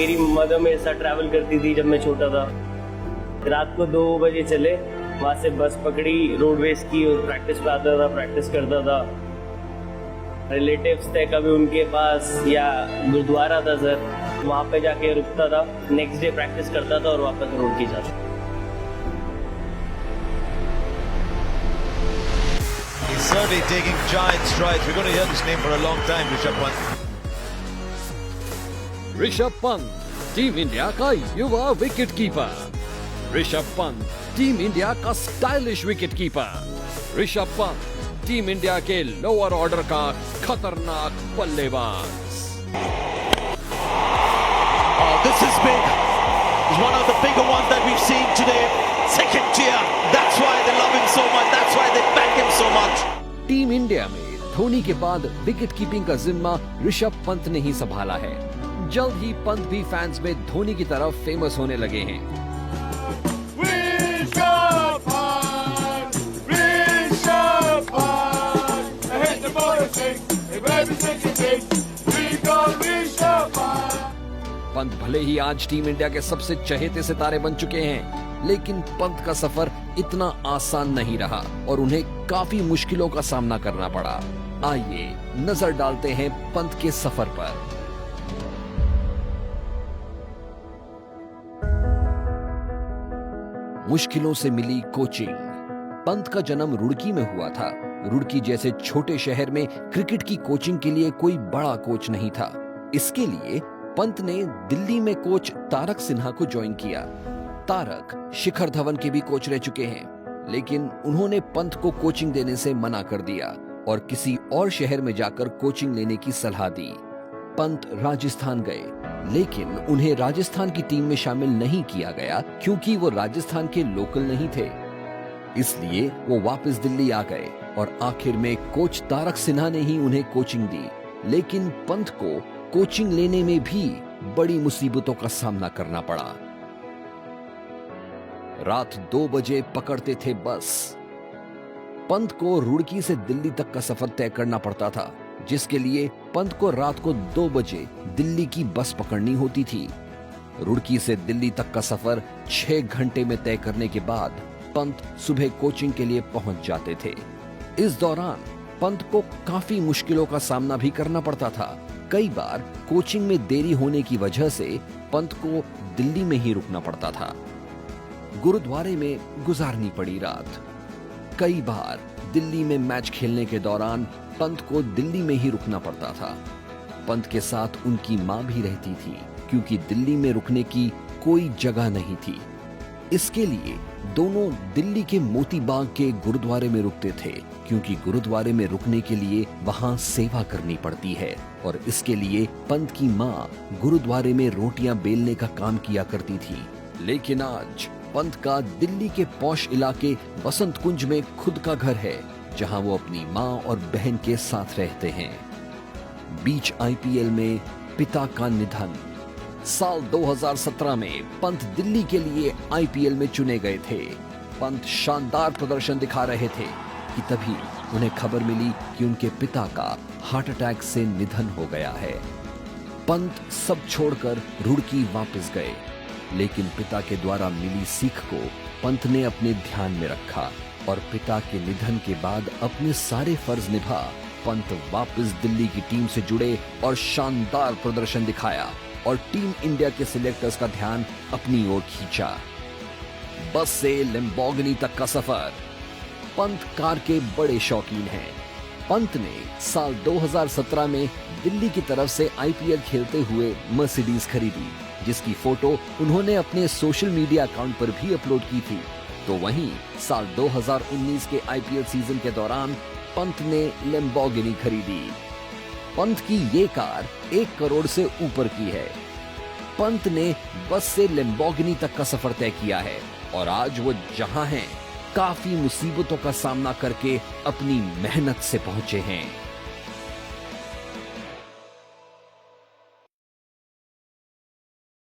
मेरी मदर मेरे साथ ट्रैवल करती थी जब मैं छोटा था। रात को 2 बजे चले, वहाँ से बस पकड़ी, रोडवेज की, और प्रैक्टिस पे आता था, प्रैक्टिस करता था। रिलेटिव्स थे कभी उनके पास, या गुरुद्वारा था सर, वहाँ पे जाके रुकता था। नेक्स्ट डे प्रैक्टिस करता था और वापस रुड़की जाता। He's certainly taking giant strides. We're going to hear this name for a long time, Rishabh Pant. Rishabh Pant, team India का युवा wicket keeper. Rishabh Pant, team India का stylish wicket keeper. Rishabh Pant, team India के lower order का खतरनाक बल्लेबाज। Oh, this is big. It's one of the bigger ones that we've seen today. Second tier. That's why they love him so much. That's why they back him so much. Team India में धोनी के बाद wicket keeping का जिम्मा ऋषभ पंत ने ही संभाला है। जल्द ही पंत भी फैंस में धोनी की तरफ फेमस होने लगे हैं। पंत भले ही आज टीम इंडिया के सबसे चहेते सितारे बन चुके हैं, लेकिन पंत का सफर इतना आसान नहीं रहा और उन्हें काफी मुश्किलों का सामना करना पड़ा। आइए नजर डालते हैं पंत के सफर पर। मुश्किलों से मिली कोचिंग। पंत का जन्म रुड़की में हुआ था। रुड़की जैसे छोटे शहर में क्रिकेट की कोचिंग के लिए कोई बड़ा कोच नहीं था। इसके लिए पंत ने दिल्ली में कोच तारक सिन्हा को ज्वाइन किया। तारक शिखर धवन के भी कोच रह चुके हैं, लेकिन उन्होंने पंत को कोचिंग देने से मना कर दिया और किसी और शहर में जाकर कोचिंग लेने की सलाह दी। पंत राजस्थान गए, लेकिन उन्हें राजस्थान की टीम में शामिल नहीं किया गया क्योंकि वो राजस्थान के लोकल नहीं थे। इसलिए वो वापस दिल्ली आ गए और आखिर में कोच तारक सिन्हा ने ही उन्हें कोचिंग दी। लेकिन पंत को कोचिंग लेने में भी बड़ी मुसीबतों का सामना करना पड़ा। रात 2 बजे पकड़ते थे बस। पंत को रुड़की से दिल्ली तक का सफर तय करना पड़ता था, जिसके लिए पंत को रात को 2 बजे दिल्ली की बस पकड़नी होती थी। रुड़की से दिल्ली तक का सफर 6 घंटे में तय करने के बाद पंत सुबह कोचिंग के लिए पहुंच जाते थे। इस दौरान पंत को काफी मुश्किलों का सामना भी करना पड़ता था। कई बार कोचिंग में देरी होने की वजह से पंत को दिल्ली में ही रुकना पड़ता था। गुरुद्वारे में गुजारनी पड़ी रात। कई बार दिल्ली में मैच खेलने के दौरान पंत को दिल्ली में ही रुकना पड़ता था। पंत के साथ उनकी मां भी रहती थी, क्योंकि दिल्ली में रुकने की कोई जगह नहीं थी। इसके लिए दोनों दिल्ली के मोती बाग के गुरुद्वारे में रुकते थे, क्योंकि गुरुद्वारे में रुकने के लिए वहां सेवा करनी पड़ती है और इसके लिए पंत की मां गुरुद्वारे में रोटियां बेलने का काम किया करती थी। लेकिन आज पंत का दिल्ली के पॉश इलाके बसंत कुंज में खुद का घर है, जहां वो अपनी मां और बहन के साथ रहते हैं। बीच आईपीएल में पिता का निधन। साल 2017 में पंत दिल्ली के लिए आईपीएल में चुने गए थे। पंत शानदार प्रदर्शन दिखा रहे थे कि तभी उन्हें खबर मिली कि उनके पिता का हार्ट अटैक से निधन हो गया है। पंत सब छोड़कर रुड़की वापस गए, लेकिन पिता के द्वारा मिली सीख को पंत ने अपने ध्यान में रखा और पिता के निधन के बाद अपने सारे फर्ज निभा पंत वापस दिल्ली की टीम से जुड़े और शानदार प्रदर्शन दिखाया और टीम इंडिया के सिलेक्टर्स का ध्यान अपनी ओर खींचा। बस से लैम्बोर्गिनी तक का सफर। पंत कार के बड़े शौकीन हैं। पंत ने साल 2017 में दिल्ली की तरफ से आईपीएल खेलते हुए मर्सिडीज खरीदी, जिसकी फोटो उन्होंने अपने सोशल मीडिया अकाउंट पर भी अपलोड की थी। तो वहीं साल 2019 के आईपीएल सीजन के दौरान पंत ने लैम्बोर्गिनी खरीदी। पंत की ये कार 1 करोड़ से ऊपर की है। पंत ने बस से लैम्बोर्गिनी तक का सफर तय किया है और आज वो जहां हैं, काफी मुसीबतों का सामना करके अपनी मेहनत से पहुंचे हैं।